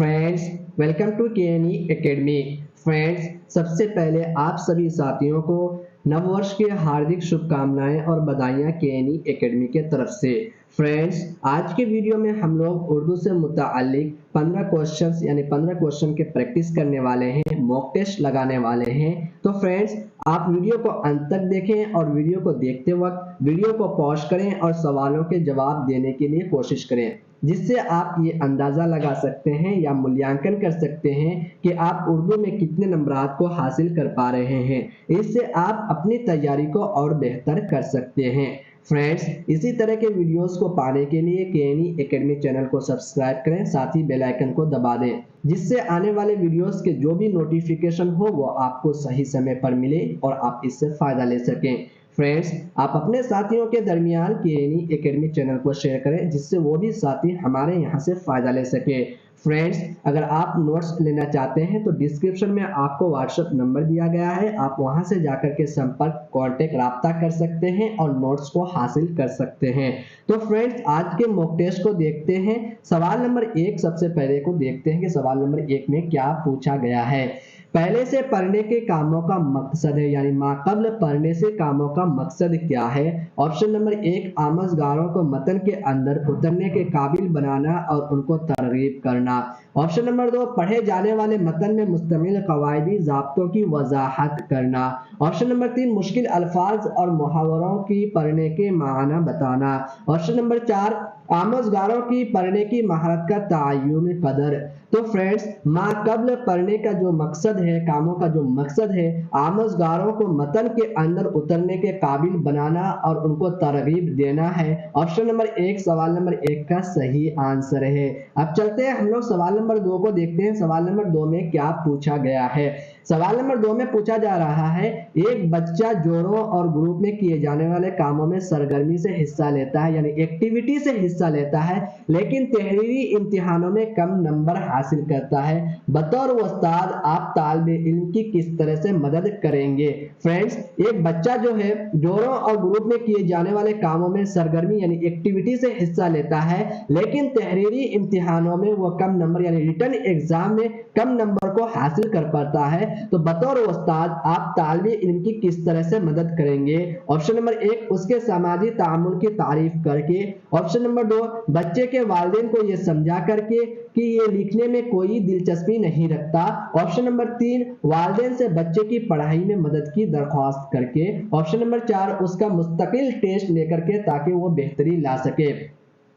Friends, welcome to KNE academy. Friends, सबसे पहले आप सभी साथियों को नववर्ष की हार्दिक शुभकामनाएं और बधाइयां केएनई एकेडमी के तरफ से। फ्रेंड्स, आज के वीडियो में हम लोग उर्दू से मुताल्लिक 15 क्वेश्चंस यानी 15 क्वेश्चन के प्रैक्टिस करने वाले हैं, मॉक टेस्ट लगाने वाले हैं। तो फ्रेंड्स, आप वीडियो को अंत तक देखें और वीडियो को देखते वक्त वीडियो को पॉज करें और सवालों के जवाब देने के लिए कोशिश करें, जिससे आप ये अंदाजा लगा सकते हैं या मूल्यांकन कर सकते हैं कि आप उर्दू में कितने नंबरात को हासिल कर पा रहे हैं। इससे आप अपनी तैयारी को और बेहतर कर सकते हैं। फ्रेंड्स, इसी तरह के वीडियोस को पाने के लिए केएनई एकेडमी चैनल को सब्सक्राइब करें, साथ ही बेल आइकन को दबा दें, जिससे आने वाले वीडियोस के जो भी नोटिफिकेशन हो वो आपको सही समय पर मिले और आप इससे फायदा ले सकें। फ्रेंड्स, आप अपने साथियों के दरमियान केएनई एकेडमी चैनल को शेयर करें, जिससे वो भी साथी हमारे यहाँ से फायदा ले सके। फ्रेंड्स, अगर आप नोट्स लेना चाहते हैं तो डिस्क्रिप्शन में आपको व्हाट्सएप नंबर दिया गया है, आप वहां से जाकर के संपर्क कांटेक्ट राब्ता कर सकते हैं और नोट्स को हासिल कर सकते हैं। तो फ्रेंड्स, आज के मॉक टेस्ट को देखते हैं। सवाल नंबर 1 सबसे पहले को देखते हैं कि सवाल नंबर 1 में क्या पूछा गया है। पहले से पढ़ने के कामों का मकसद है, यानी माक़ब्ल पढ़ने से कामों का मकसद क्या है। ऑप्शन नंबर 1, आमोज़गारों को मतन के अंदर उतरने के काबिल बनाना और उनको तरगीब करना। ऑप्शन नंबर 2, पढ़े जाने वाले मतन में मुस्तमिल कवायदी ज़ाब्तों की वजाहत करना। ऑप्शन नंबर 3, मुश्किल अल्फाज और मुहावरों की पढ़ने के माना बताना। ऑप्शन नंबर 4, आमोज़गारों की पढ़ने की महारत का तय्युन कदर। तो फ्रेंड्स, माक़ब्ल पढ़ने का जो मकसद है, कामों का जो मकसद है, आमोज़गारों को मतन के अंदर उतरने के काबिल बनाना और उनको तरगीब देना है। ऑप्शन नंबर 1 सवाल नंबर 1 का सही आंसर है। अब चलते हैं हम लोग सवाल नंबर 2 को देखते हैं। सवाल नंबर 2 में क्या पूछा गया है। सवाल नंबर 2 में पूछा जा रहा है, एक बच्चा जोड़ों और ग्रुप में किए जाने वाले कामों में सरगर्मी से हिस्सा लेता है, यानी एक्टिविटी से हिस्सा लेता है, लेकिन तहरीरी इम्तिहानों में कम नंबर हासिल करता है। बतौर उस्ताद आप तालिबे इल्म की किस तरह से मदद करेंगे। फ्रेंड्स, एक बच्चा जो है जोड़ों और ग्रुप में किए जाने वाले कामों में सरगर्मी यानी एक्टिविटी से हिस्सा लेता है, लेकिन तहरीरी इम्तिहानों में वो कम नंबर यानी रिटन एग्जाम में कम नंबर को हासिल कर पाता है। तो बतौर उस्ताद आप तालिबे इल्म की किस तरह से मदद करेंगे। ऑप्शन नंबर 1, उसके समाजी तामुल की तारीफ करके। ऑप्शन नंबर 2, बच्चे के वालिदैन को ये समझा करके कि ये लिखने में कोई दिलचस्पी नहीं रखता। ऑप्शन नंबर 3, वालिदैन से बच्चे की पढ़ाई में मदद की दरख्वास्त करके। ऑप्शन नंबर 4, उसका मुस्तकिल टेस्ट लेकर के ताकि वो बेहतरी ला सके।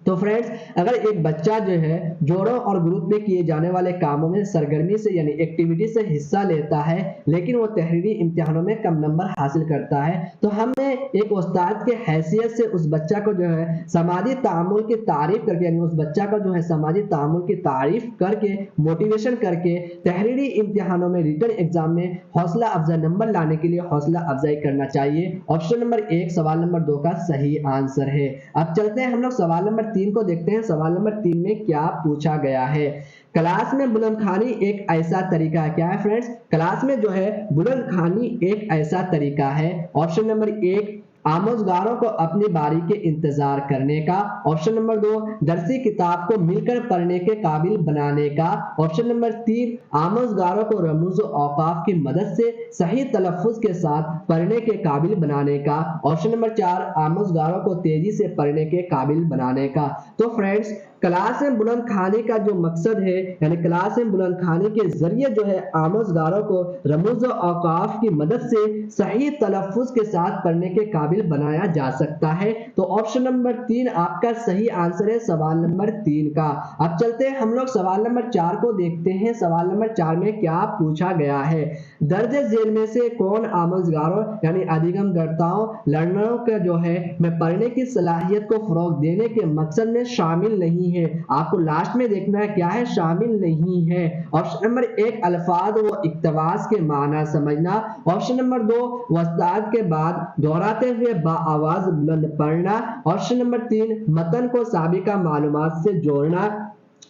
तो फ्रेंड्स, अगर एक बच्चा जो है जोड़ों और ग्रुप में किए जाने वाले कामों में सरगर्मी से यानी एक्टिविटी से हिस्सा लेता है, लेकिन वो तहरीरी इम्तिहानों में कम नंबर हासिल करता है, तो हमें एक उस्ताद के हैसियत से उस बच्चा को जो है समाजी तामुल की तारीफ करके, यानी उस बच्चा का जो है समाजी तामुल की तारीफ करके, मोटिवेशन करके तहरीरी इम्तिहानों में रिटन एग्जाम में हौसला अफजा नंबर लाने के लिए हौसला अफजाई करना चाहिए। ऑप्शन नंबर 1 सवाल नंबर 2 का सही आंसर है। अब चलते हैं हम लोग सवाल नंबर 3 को देखते हैं। सवाल नंबर 3 में क्या पूछा गया है। क्लास में बुलंदखानी एक ऐसा तरीका है। क्या है फ्रेंड्स? क्लास में जो है बुलंदखानी एक ऐसा तरीका है। ऑप्शन नंबर 1, आमोज़गारों को अपनी बारी के इंतजार करने का। ऑप्शन नंबर 2, दरसी किताब को मिलकर पढ़ने के काबिल बनाने का। ऑप्शन नंबर 3, आमोज़गारों को रमूज़ औक़ाफ़ की मदद से सही तलफ़्फ़ुज़ के साथ पढ़ने के काबिल बनाने का। ऑप्शन नंबर 4, आमोज़गारों को तेजी से पढ़ने के काबिल बनाने का। तो फ्रेंड्स, क्लास में बुलंद खाने का जो मकसद है, यानी क्लास में बुलंद खाने के जरिए जो है आमोज़गारों को रमूज़ औक़ाफ़ की मदद से सही तलफ़्फ़ुज़ के साथ पढ़ने के काबिल बनाया जा सकता है। तो ऑप्शन नंबर 3 आपका सही आंसर है सवाल नंबर 3 का। अब चलते हैं हम लोग सवाल नंबर 4 को देखते हैं। सवाल नंबर 4 में क्या पूछा गया है। दर्ज झेल में से कौन आमोज़गारों यानी अधिगम कर्ताओं लर्नरों का जो है मैं पढ़ने की सलाहियत को फ़रोग़ देने के मकसद में शामिल नहीं है। आपको लास्ट में देखना है क्या है, शामिल नहीं है। ऑप्शन नंबर 1, अल्फाज व इक्तबास के माना समझना। ऑप्शन नंबर 2, वस्ताद के बाद दोहराते हुए बाआवाज बुलंद पढ़ना। ऑप्शन नंबर 3, मतन को साबिका मालूमात से जोड़ना।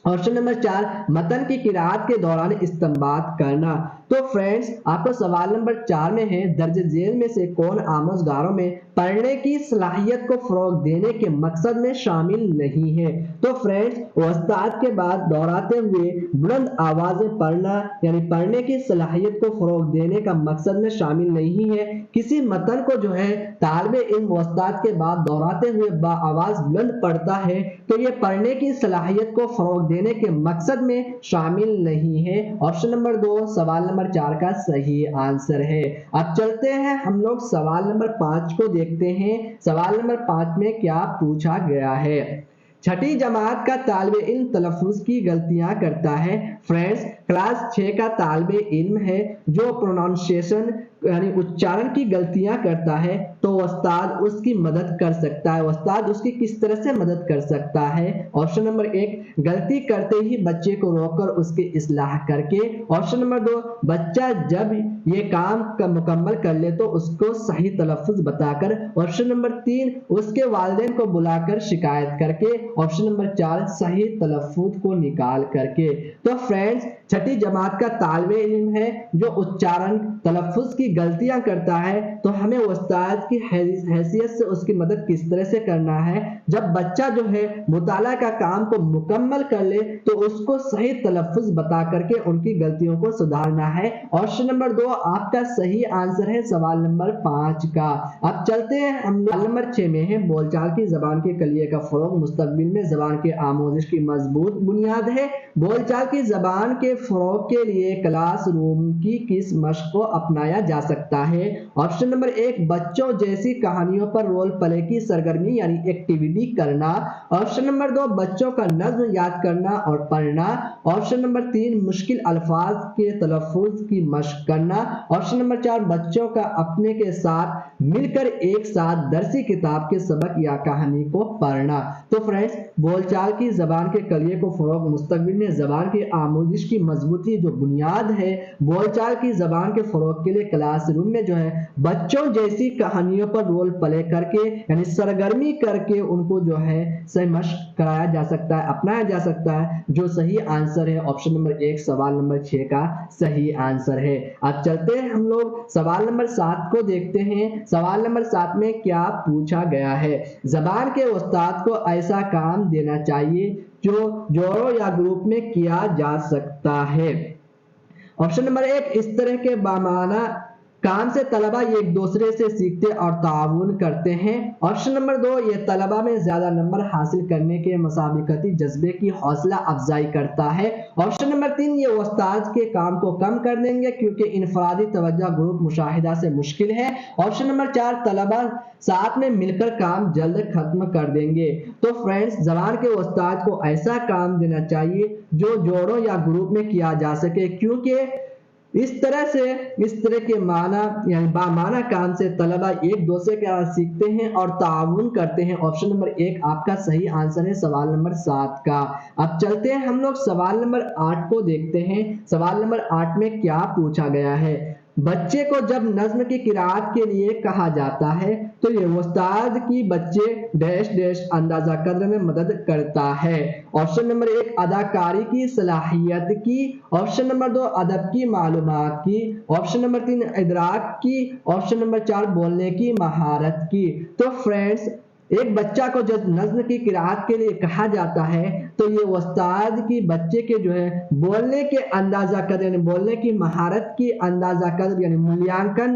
ऑप्शन नंबर 4, मतन की किरात के दौरान इस्तिंबात करना। तो फ्रेंड्स आपको सवाल नंबर 4 में है, दर्ज झेल में से कौन आमोजगारों में पढ़ने की सलाहियत को फरोग देने के मकसद में शामिल नहीं है। तो फ्रेंड्स उस्ताद के बाद दोहराते हुए बुलंद आवाज में पढ़ना यानी पढ़ने की सलाहियत को फरोग देने का मकसद में शामिल नहीं है। किसी मतन को जो है तालिबे इल्म उस्ताद के बाद दोहराते हुए आवाज बुलंद पढ़ता है तो ये पढ़ने की सलाहियत को फरोग देने के मकसद में शामिल नहीं है। ऑप्शन नंबर 2 सवाल नंबर 4 का सही आंसर है। अब चलते हैं हम लोग सवाल नंबर 5 को देखते हैं। सवाल नंबर 5 में क्या पूछा गया है। छठी जमात का तालिबे इल्म तलफ्फुज की गलतियां करता है। फ्रेंड्स क्लास 6 का तालिबे इल्म है जो प्रोनाउंसिएशन यानी उच्चारण की गलतियां करता है तो उस्ताद उसकी मदद कर सकता है। उस्ताद उसकी किस तरह से मदद कर सकता है। ऑप्शन नंबर 1 गलती करते ही बच्चे को रोककर उसकी इस्लाह करके। ऑप्शन नंबर 2 बच्चा जब ये काम मुकम्मल कर ले तो उसको सही तलफ्फुज बताकर। ऑप्शन नंबर 3 उसके वालिदैन को बुलाकर शिकायत करके। ऑप्शन नंबर 4 सही तलफ्फुज को निकाल करके। तो फ्रेंड्स छठी जमात का तालिबे इल्म है जो उच्चारण तलफ्फुज की गलतियां करता है तो हमें उस्ताद की हैसियत से उसकी मदद किस तरह से करना है। जब बच्चा जो है मुताला का काम को मुकम्मल कर ले तो उसको सही तलफ्फुज बता करके उनकी गलतियों को सुधारना है। ऑप्शन नंबर 2 आपका सही आंसर है सवाल नंबर 5 का। अब चलते हैं हम सवाल नंबर 6 में है, बोलचाल की जबान के कलिये का फरोग मुस्तकबिल में जबान के आमोजिश की मजबूत बुनियाद है। बोलचाल की जबान के फरोग के लिए क्लास रूम की किस मशक को अपनाया जा सकता है। ऑप्शन नंबर 1 बच्चों जैसी कहानियों पर रोल प्ले की सरगर्मी यानी एक्टिविटी करना। ऑप्शन नंबर 2 बच्चों का नज्म याद करना और पढ़ना। ऑप्शन नंबर 3 मुश्किल अल्फाज के तलफ्फुज की मशक करना। ऑप्शन नंबर 4 बच्चों का अपने के साथ मिलकर एक साथ दरसी किताब के सबक या कहानी को पढ़ना। तो फ्रेंड्स बोलचाल की जबान के कलिये को फरोग मुस्तकबिल में जबान के आमोजिश की मजबूती जो बुनियाद है। बोलचाल की जबान के फरोग के लिए क्लासरूम में जो है बच्चों जैसी कहानियों पर रोल प्ले करके यानी सरगर्मी करके उनको जो है सही मशक कराया जा सकता है, अपनाया जा सकता है। जो सही आंसर है ऑप्शन नंबर 1 सवाल नंबर 6 का सही आंसर है। अब चलते हैं हम लोग सवाल नंबर 7 को देखते हैं। सवाल नंबर 7 में क्या पूछा गया है। जबान के उस्ताद को ऐसा काम देना चाहिए जो जोड़ों या ग्रुप में किया जा सकता है। ऑप्शन नंबर 1 इस तरह के बामाना काम से तलबा एक दूसरे से सीखते और ताउन करते हैं। ऑप्शन नंबर 2 ये तलबा में ज्यादा नंबर हासिल करने के मुसाबिकती जज्बे की हौसला अफजाई करता है। ऑप्शन नंबर 3 ये उस्ताद के काम को कम कर देंगे क्योंकि इनफरादी तवज्जो ग्रुप मुशाहिदा से मुश्किल है। ऑप्शन नंबर 4 तलबा साथ में मिलकर काम जल्द खत्म कर देंगे। तो फ्रेंड्स जबान के उस्ताद को ऐसा काम देना चाहिए जो जोड़ों या ग्रुप में किया जा सके क्योंकि इस तरह के माना यानी बामाना काम से तलबा एक दूसरे के साथ सीखते हैं और ताउन करते हैं। ऑप्शन नंबर 1 आपका सही आंसर है सवाल नंबर 7 का। अब चलते हैं हम लोग सवाल नंबर 8 को देखते हैं। सवाल नंबर 8 में क्या पूछा गया है। बच्चे को जब नज्म की किरात के लिए कहा जाता है तो ये उस्ताद की बच्चे डैश डैश अंदाजा कद्र में मदद करता है। ऑप्शन नंबर 1 अदाकारी की सलाहियत की। ऑप्शन नंबर 2 अदब की मालूमात की। ऑप्शन नंबर 3 इदराक की। ऑप्शन नंबर 4 बोलने की महारत की। तो फ्रेंड्स एक बच्चा को जब नज्म की किरात के लिए कहा जाता है तो ये उस्ताद की बच्चे के जो है बोलने के अंदाजा कद्र यानी बोलने की महारत की अंदाजा कद्र यानी मूल्यांकन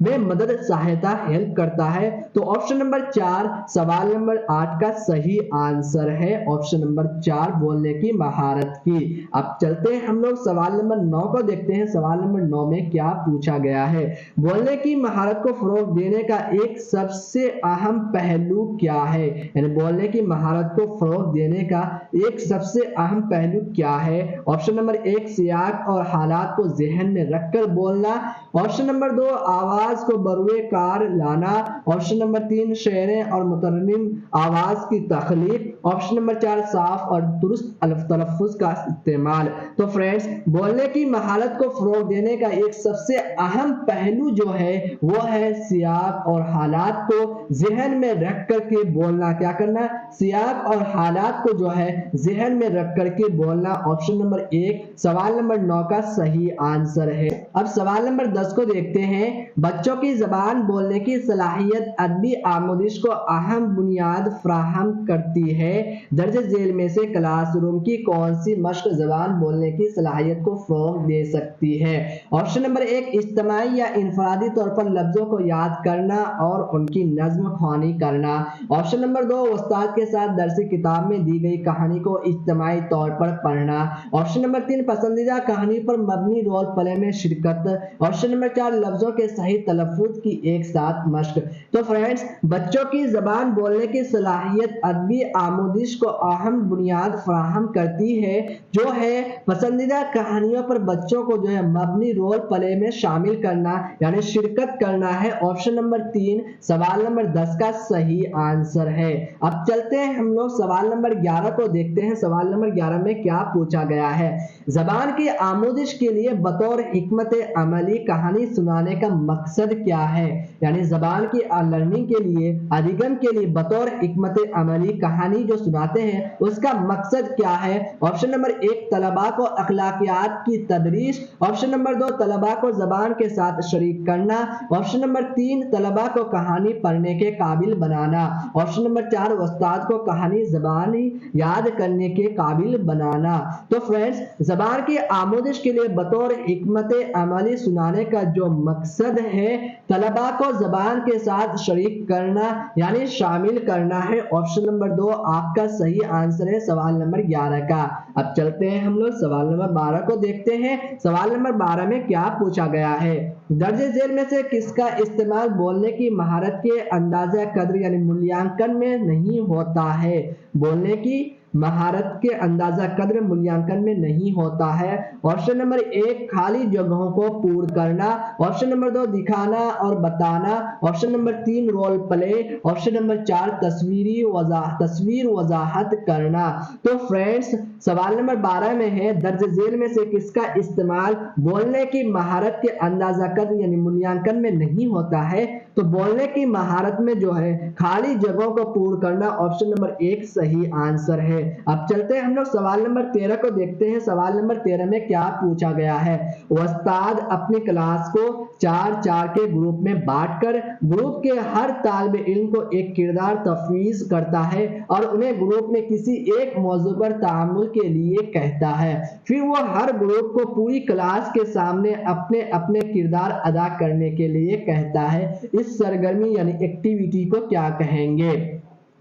में मदद सहायता हेल्प करता है। तो ऑप्शन नंबर 4 सवाल नंबर 8 का सही आंसर है। ऑप्शन नंबर 4 बोलने की महारत की। अब चलते हैं हम लोग सवाल नंबर 9 को देखते हैं। सवाल नंबर 9 में क्या पूछा गया है। बोलने की महारत को फरोग देने का एक सबसे अहम पहलू क्या है। यानी बोलने की महारत को फरोग देने का एक सबसे अहम पहलू क्या है। ऑप्शन नंबर 1 सियाक और हालात को जहन में रखकर बोलना। ऑप्शन नंबर 2 आवाज को बरुए कार लाना। ऑप्शन नंबर 3 शेरें और मुतरन्निम आवाज की तखलीक। ऑप्शन नंबर 4 साफ और दुरुस्त तलफ्फुज का इस्तेमाल। तो फ्रेंड्स, बोलने की महारत को फरोग देने का एक सबसे अहम पहलू जो है वो है सियाक और हालात को ज़हन में रख करके बोलना। क्या करना? सियाक और हालात को जो है ज़हन में रख करके बोलना। ऑप्शन नंबर 1 सवाल नंबर 9 का सही आंसर है। अब सवाल नंबर 10 को देखते हैं। बच्चों की जबान बोलने की सलाहियत अदबी आमोदिश को अहम बुनियाद फराहम करती है। दर्ज झेल में से क्लासरूम की कौन सी मश्क जबान बोलने की सलाहियत को फरोग दे सकती है? ऑप्शन नंबर 1 इज्तिमाई या इनफरादी तौर पर लफ्जों को याद करना और उनकी नज्म ख्वानी करना। ऑप्शन नंबर 2 उस्ताद के साथ दरसी किताब में दी गई कहानी को इज्तिमाई तौर पर पढ़ना। ऑप्शन नंबर 3 पसंदीदा कहानी पर मबनी रोल प्ले में शिरकत। ऑप्शन नंबर 4 लफ्जों के सही तलफ्फुज की एक साथ मश्क। तो फ्रेंड्स, बच्चों की जबान बोलने की सलाहियत अदबी आमोदिश को अहम बुनियाद फराहम करती है, जो है पसंदीदा कहानियों पर बच्चों को जो है मबनी रोल प्ले में शामिल करना यानी शिरकत करना है। ऑप्शन नंबर 3 सवाल नंबर 10 का सही आंसर है। अब चलते हैं हम लोग सवाल नंबर 11 को देखते हैं। सवाल नंबर 11 में क्या पूछा गया है? जबान की आमोदिश के लिए बतौर हिकमत अमली कहानी सुनाने का मकसद क्या है? यानी जबान की लर्निंग के लिए, अधिगम के लिए बतौर हिकमत अमली कहानी जो सुनाते हैं उसका मकसद क्या है? ऑप्शन नंबर 1 तलबा को अखलाकियात की तदरीस। ऑप्शन नंबर 2 तलबा को जबान के साथ शरीक करना। ऑप्शन नंबर 3 तलबा को कहानी पढ़ने के काबिल बनाना। ऑप्शन नंबर 4 उस्ताद को कहानी जबानी याद करने के काबिल बनाना। तो फ्रेंड्स, जबान की आमोदिश के लिए बतौर हिकमत अमली सुनाने का जो मकसद है तलबा को जबान के साथ शरीक करना यानी शामिल करना है। ऑप्शन नंबर 2 आपका सही आंसर है सवाल नंबर 11 का। अब चलते हैं हम लोग सवाल नंबर 12 को देखते हैं। सवाल नंबर 12 में क्या पूछा गया है? दर्ज झेल में से किसका इस्तेमाल बोलने की महारत के अंदाजा कद्र यानी मूल्यांकन में नहीं होता है? बोलने की महारत के अंदाजा कद्र मूल्यांकन में नहीं होता है। ऑप्शन नंबर 1 खाली जगहों को पूर्ण करना। ऑप्शन नंबर 2 दिखाना और बताना। Option number 3 role play. Option number 4 तस्वीर वजाहत करना। तो फ्रेंड्स, सवाल नंबर 12 में है दर्ज झेल में से किसका इस्तेमाल बोलने की महारत के अंदाजा कद्र यानी मूल्यांकन में नहीं होता है? तो बोलने की महारत में जो है खाली जगहों को पूर्ण करना ऑप्शन नंबर 1 सही आंसर है। अब चलते हैं हम लोग सवाल नंबर 13 को देखते हैं। सवाल नंबर 13 में क्या पूछा गया है? उस्ताद अपनी क्लास को 4-4 के ग्रुप में बांटकर ग्रुप के हर तालिब इल्म को एक किरदार तफवीज करता है और उन्हें ग्रुप में किसी एक मौजू पर तामुल के लिए कहता है। फिर वो हर ग्रुप को पूरी क्लास के सामने अपने अपने किरदार अदा करने के लिए कहता है। इस सरगर्मी यानी एक्टिविटी को क्या कहेंगे?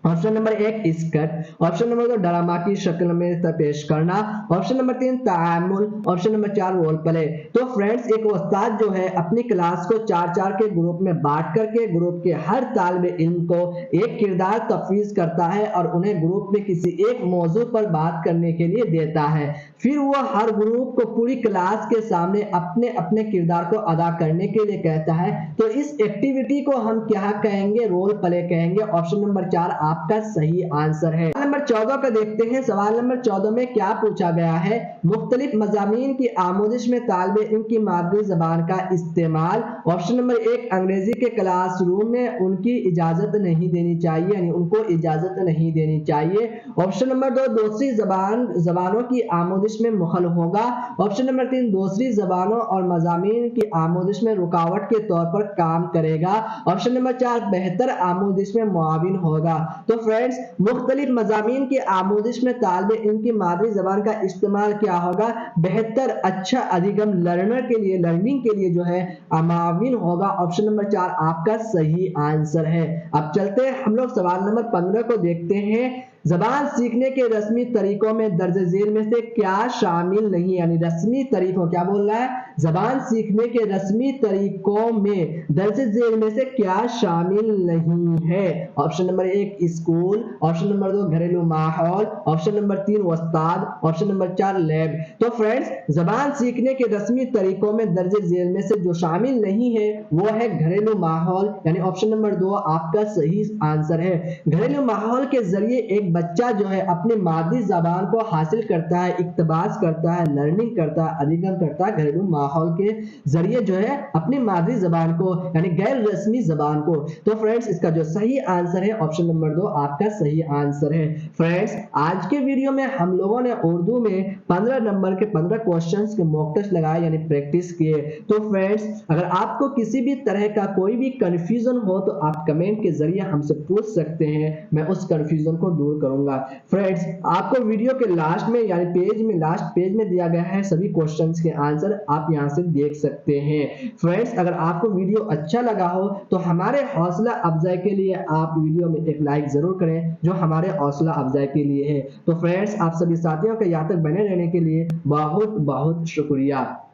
Option number 1 skit. Option number 2 drama की शक्ल में पेश करना। ऑप्शन नंबर 3 तामुल। Option number 4 role play. तो फ्रेंड्स, एक उस्ताद जो है अपनी क्लास को 4-4 के ग्रुप में बांट करके ग्रुप के हर तालिब इल्म को एक किरदार तफवीज करता है और उन्हें ग्रुप में किसी एक मौजू पर बात करने के लिए देता है। फिर वो हर ग्रुप को पूरी क्लास के सामने अपने अपने किरदार को अदा करने के लिए कहता है। तो इस एक्टिविटी को हम क्या कहेंगे? रोल प्ले कहेंगे। ऑप्शन नंबर 4 आपका सही आंसर है। सवाल नंबर 14 का देखते हैं। सवाल नंबर 14 में क्या पूछा गया है? मुख्तलिफ मज़ामीन की आमोदिश में तालिबे इल्म की मादरी ज़बान का इस्तेमाल। ऑप्शन नंबर 1 अंग्रेजी के क्लासरूम में उनकी इजाजत नहीं देनी चाहिए यानी उनको इजाजत नहीं देनी चाहिए। ऑप्शन नंबर 2 दूसरी जबानों की आमोदिश में मुखल होगा। ऑप्शन नंबर 3 दूसरी जबानों और मज़ामीन की आमोदिश में रुकावट के तौर पर काम करेगा। ऑप्शन नंबर 4 बेहतर आमोदिश में मुआविन होगा। तो फ्रेंड्स, मुख्तलिफ मज़ामीन की आमोदिश में तालिबे इल्म की मादरी जबान का इस्तेमाल क्या होगा? बेहतर, अच्छा अधिगम लर्निंग के लिए जो है मुआविन होगा। ऑप्शन नंबर 4 आपका सही आंसर है। अब चलते हैं हम लोग सवाल नंबर 15 को देखते हैं। जबान सीखने के रस्मी तरीकों में दर्ज झेल में से क्या शामिल नहीं? यानी रस्मी तरीकों, क्या बोल रहा है? जबान सीखने के रस्मी तरीकों में दर्ज झेल में से क्या शामिल नहीं है? Option number 1 school. Option number 2 घरेलू माहौल। ऑप्शन नंबर 3 उस्ताद। Option number 4 lab. तो फ्रेंड्स, जबान सीखने के रस्मी तरीकों में दर्ज झेल में से जो शामिल नहीं है वो है घरेलू माहौल यानी ऑप्शन नंबर 2 आपका सही आंसर है। घरेलू माहौल के जरिए एक बच्चा जो है अपनी मादरी जबान को हासिल करता है, इक्तबास करता है, लर्निंग करता है, अधिगम करता है घरेलू माहौल के जरिए जो है अपनी मादरी जबान को यानी गैर रस्मी जबान को। तो फ्रेंड्स इसका जो सही आंसर है ऑप्शन नंबर 2 आपका सही आंसर है। फ्रेंड्स आज के वीडियो में हम लोगों ने उर्दू में 15 नंबर के 15 क्वेश्चंस के मॉक टेस्ट लगाए यानी प्रैक्टिस किए। तो फ्रेंड्स अगर आपको किसी भी तरह का कोई भी कंफ्यूजन हो तो आप कमेंट के जरिए हमसे पूछ सकते हैं, मैं उस कंफ्यूजन को दूर करूंगा। फ्रेंड्स आपको वीडियो के लास्ट में यानी पेज में लास्ट पेज में दिया गया है सभी क्वेश्चंस के आंसर, आप यहां से देख सकते हैं। फ्रेंड्स अगर आपको वीडियो अच्छा लगा हो तो हमारे हौसला अफजाई के लिए आप वीडियो में एक लाइक जरूर करें, जो हमारे हौसला अफजाई के लिए है। तो फ्रेंड्स आप सभी साथियों के यहाँ तक बने रहने के लिए बहुत बहुत शुक्रिया।